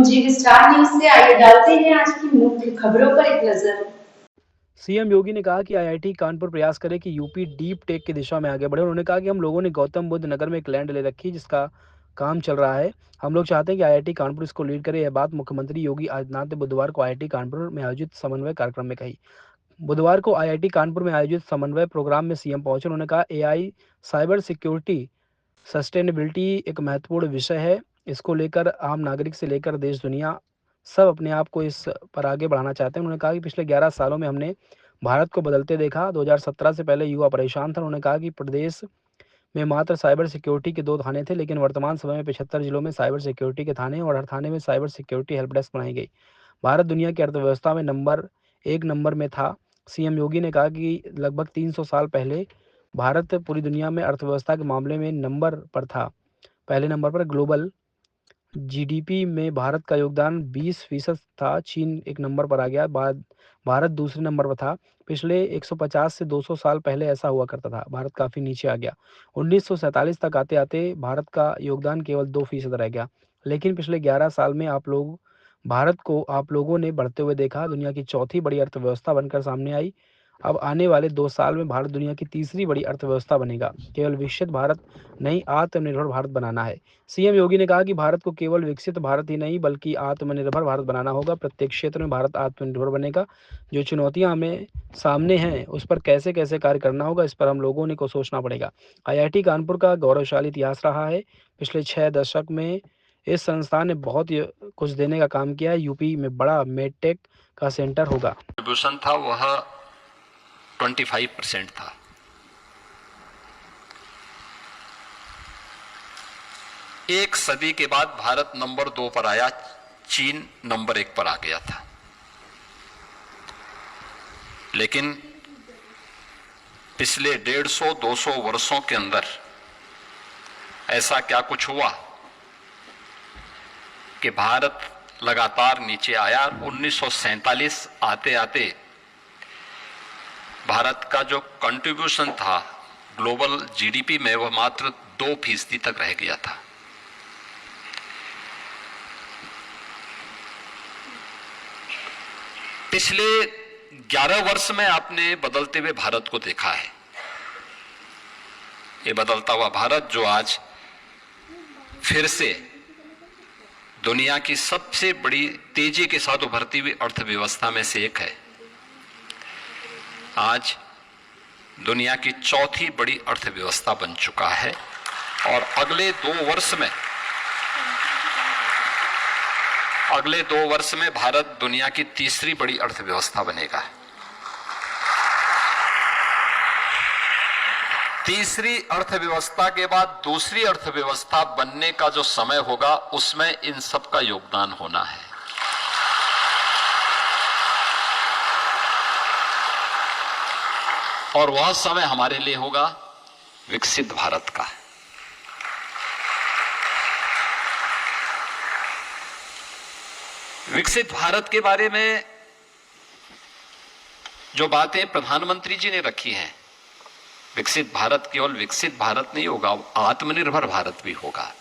जी star news से आइए डालते हैं आज की मुख्य खबरों पर एक नजर। सीएम योगी ने कहा कि आईआईटी कानपुर प्रयास करे कि यूपी डीप टेक की दिशा में आगे बढ़े। उन्होंने कहा कि हम लोगों ने गौतम बुद्ध नगर में एक लैंड ले रखी जिसका काम चल रहा है। हम लोग चाहते हैं कि आईआईटी कानपुर इसको लीड करे। यह बात मुख्यमंत्री योगी आदित्यनाथ ने बुधवार को आईआईटी कानपुर में आयोजित समन्वय कार्यक्रम में कही। बुधवार को आईआईटी कानपुर में आयोजित समन्वय प्रोग्राम में सीएम पहुंचे। उन्होंने कहा एआई साइबर सिक्योरिटी सस्टेनेबिलिटी एक महत्वपूर्ण विषय है। इसको लेकर आम नागरिक से लेकर देश दुनिया सब अपने आप को इस पर आगे बढ़ाना चाहते हैं। उन्होंने कहा कि पिछले 11 सालों में हमने भारत को बदलते देखा। 2017 से पहले युवा परेशान था। उन्होंने कहा कि प्रदेश में मात्र साइबर सिक्योरिटी के 2 थाने थे, लेकिन वर्तमान समय में 75 जिलों में साइबर सिक्योरिटी के थाने और हर थाने में साइबर सिक्योरिटी हेल्प डेस्क बनाई गई। भारत दुनिया की अर्थव्यवस्था में नंबर में था। सीएम योगी ने कहा कि लगभग 300 साल पहले भारत पूरी दुनिया में अर्थव्यवस्था के मामले में नंबर पर था। पहले नंबर पर ग्लोबल जीडीपी में भारत का योगदान 20% था। चीन एक नंबर पर आ गया। भारत दूसरे नंबर पर था। पिछले 150 से 200 साल पहले ऐसा हुआ करता था। भारत काफ़ी नीचे आ गया। 1947 तक आते आते भारत का योगदान केवल 2% रह गया। लेकिन पिछले 11 साल में भारत को आप लोगों ने बढ़ते हुए देखा। दुनिया की चौथी बड़ी अर्थव्यवस्था बनकर सामने आई। अब आने वाले 2 साल में भारत दुनिया की तीसरी बड़ी अर्थव्यवस्था बनेगा। केवल विकसित भारत नहीं, आत्मनिर्भर भारत बनाना है। सीएम योगी ने कहा कि भारत को केवल विकसित भारत ही नहीं बल्कि आत्मनिर्भर भारत बनाना होगा। प्रत्येक क्षेत्र में भारत आत्मनिर्भर बनेगा। जो चुनौतियां हमें सामने हैं उस पर कैसे कैसे कार्य करना होगा, इस पर हम लोगों ने को सोचना पड़ेगा। आईआईटी कानपुर का गौरवशाली इतिहास रहा है। पिछले 6 दशक में इस संस्थान ने बहुत कुछ देने का काम किया है। यूपी में बड़ा मेडटेक का सेंटर होगा। कंट्रीब्यूशन था वह 25% था। एक सदी के बाद भारत नंबर 2 पर आया, चीन नंबर 1 पर आ गया था। लेकिन पिछले 150-200 वर्षों के अंदर ऐसा क्या कुछ हुआ कि भारत लगातार नीचे आया। 1947 आते आते भारत का जो कंट्रीब्यूशन था ग्लोबल जीडीपी में वह मात्र 2% तक रह गया था। पिछले 11 वर्ष में आपने बदलते हुए भारत को देखा है। ये बदलता हुआ भारत जो आज फिर से दुनिया की सबसे बड़ी तेजी के साथ उभरती हुई अर्थव्यवस्था में से एक है, आज दुनिया की चौथी बड़ी अर्थव्यवस्था बन चुका है। और अगले 2 वर्ष में भारत दुनिया की तीसरी बड़ी अर्थव्यवस्था बनेगा। तीसरी अर्थव्यवस्था के बाद दूसरी अर्थव्यवस्था बनने का जो समय होगा उसमें इन सब का योगदान होना है। और वह समय हमारे लिए होगा विकसित भारत का। विकसित भारत के बारे में जो बातें प्रधानमंत्री जी ने रखी हैं, विकसित भारत केवल विकसित भारत नहीं होगा, आत्मनिर्भर भारत भी होगा।